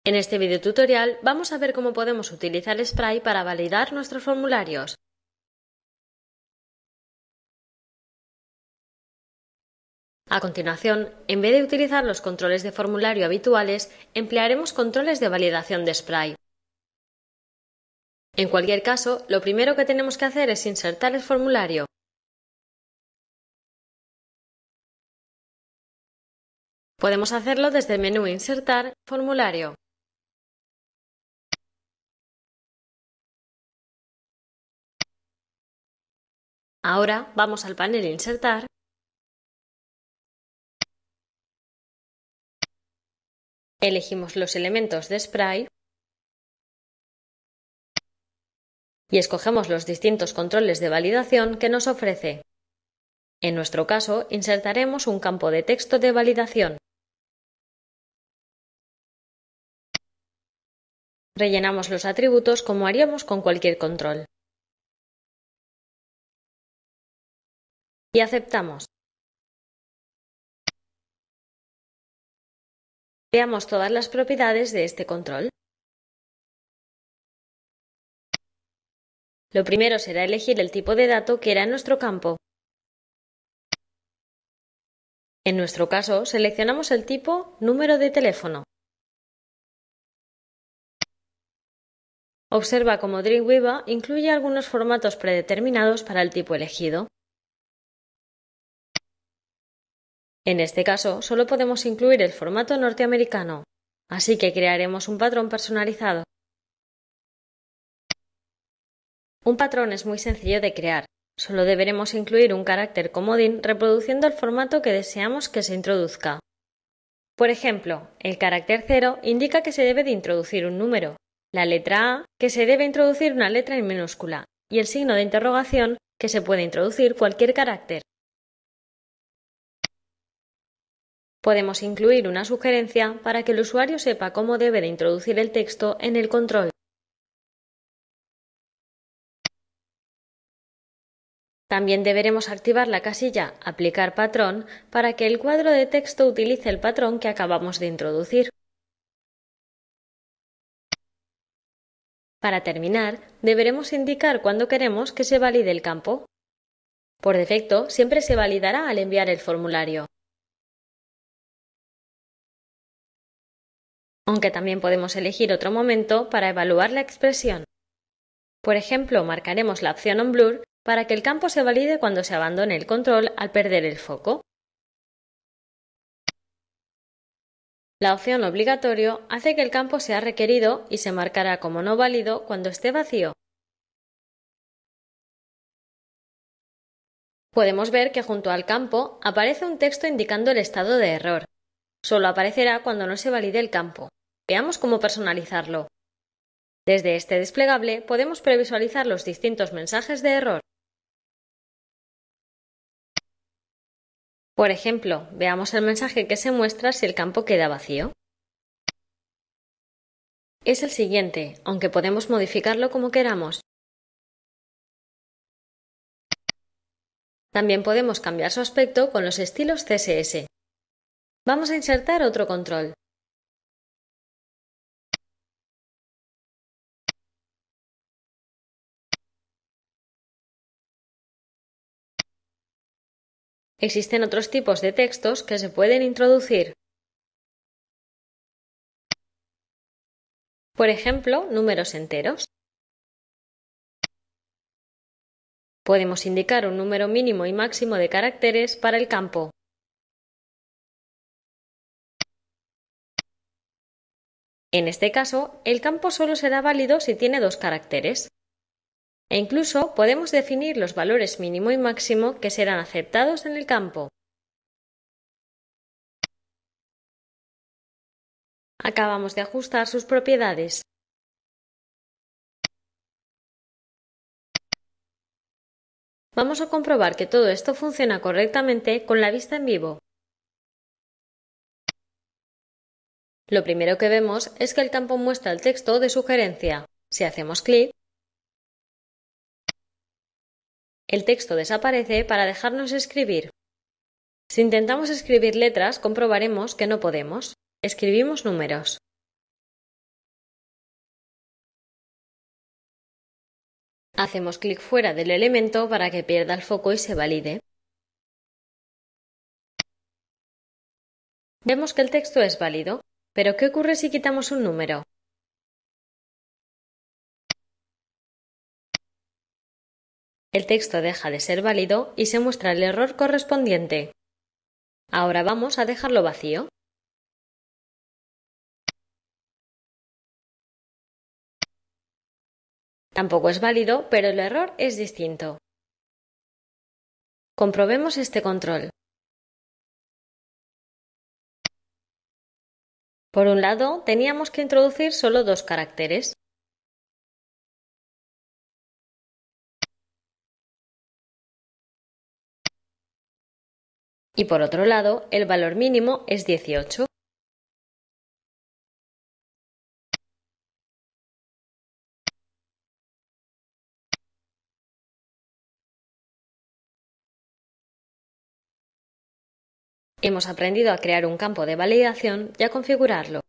En este video tutorial vamos a ver cómo podemos utilizar Spray para validar nuestros formularios. A continuación, en vez de utilizar los controles de formulario habituales, emplearemos controles de validación de Spray. En cualquier caso, lo primero que tenemos que hacer es insertar el formulario. Podemos hacerlo desde el menú Insertar, Formulario. Ahora vamos al panel Insertar elegimos los elementos de Spray y escogemos los distintos controles de validación que nos ofrece. En nuestro caso, insertaremos un campo de texto de validación. Rellenamos los atributos como haríamos con cualquier control. Y aceptamos. Veamos todas las propiedades de este control. Lo primero será elegir el tipo de dato que era en nuestro campo. En nuestro caso, seleccionamos el tipo número de teléfono. Observa cómo Dreamweaver incluye algunos formatos predeterminados para el tipo elegido. En este caso, solo podemos incluir el formato norteamericano, así que crearemos un patrón personalizado. Un patrón es muy sencillo de crear. Solo deberemos incluir un carácter comodín reproduciendo el formato que deseamos que se introduzca. Por ejemplo, el carácter 0 indica que se debe de introducir un número, la letra A que se debe introducir una letra en minúscula y el signo de interrogación que se puede introducir cualquier carácter. Podemos incluir una sugerencia para que el usuario sepa cómo debe de introducir el texto en el control. También deberemos activar la casilla Aplicar patrón para que el cuadro de texto utilice el patrón que acabamos de introducir. Para terminar, deberemos indicar cuándo queremos que se valide el campo. Por defecto, siempre se validará al enviar el formulario. Aunque también podemos elegir otro momento para evaluar la expresión. Por ejemplo, marcaremos la opción On Blur para que el campo se valide cuando se abandone el control al perder el foco. La opción Obligatorio hace que el campo sea requerido y se marcará como no válido cuando esté vacío. Podemos ver que junto al campo aparece un texto indicando el estado de error. Solo aparecerá cuando no se valide el campo. Veamos cómo personalizarlo. Desde este desplegable podemos previsualizar los distintos mensajes de error. Por ejemplo, veamos el mensaje que se muestra si el campo queda vacío. Es el siguiente, aunque podemos modificarlo como queramos. También podemos cambiar su aspecto con los estilos CSS. Vamos a insertar otro control. Existen otros tipos de textos que se pueden introducir. Por ejemplo, números enteros. Podemos indicar un número mínimo y máximo de caracteres para el campo. En este caso, el campo solo será válido si tiene 2 caracteres. E incluso podemos definir los valores mínimo y máximo que serán aceptados en el campo. Acabamos de ajustar sus propiedades. Vamos a comprobar que todo esto funciona correctamente con la vista en vivo. Lo primero que vemos es que el campo muestra el texto de sugerencia. Si hacemos clic, el texto desaparece para dejarnos escribir. Si intentamos escribir letras, comprobaremos que no podemos. Escribimos números. Hacemos clic fuera del elemento para que pierda el foco y se valide. Vemos que el texto es válido, pero ¿qué ocurre si quitamos un número? El texto deja de ser válido y se muestra el error correspondiente. Ahora vamos a dejarlo vacío. Tampoco es válido, pero el error es distinto. Comprobemos este control. Por un lado, teníamos que introducir solo 2 caracteres. Y por otro lado, el valor mínimo es 18. Hemos aprendido a crear un campo de validación y a configurarlo.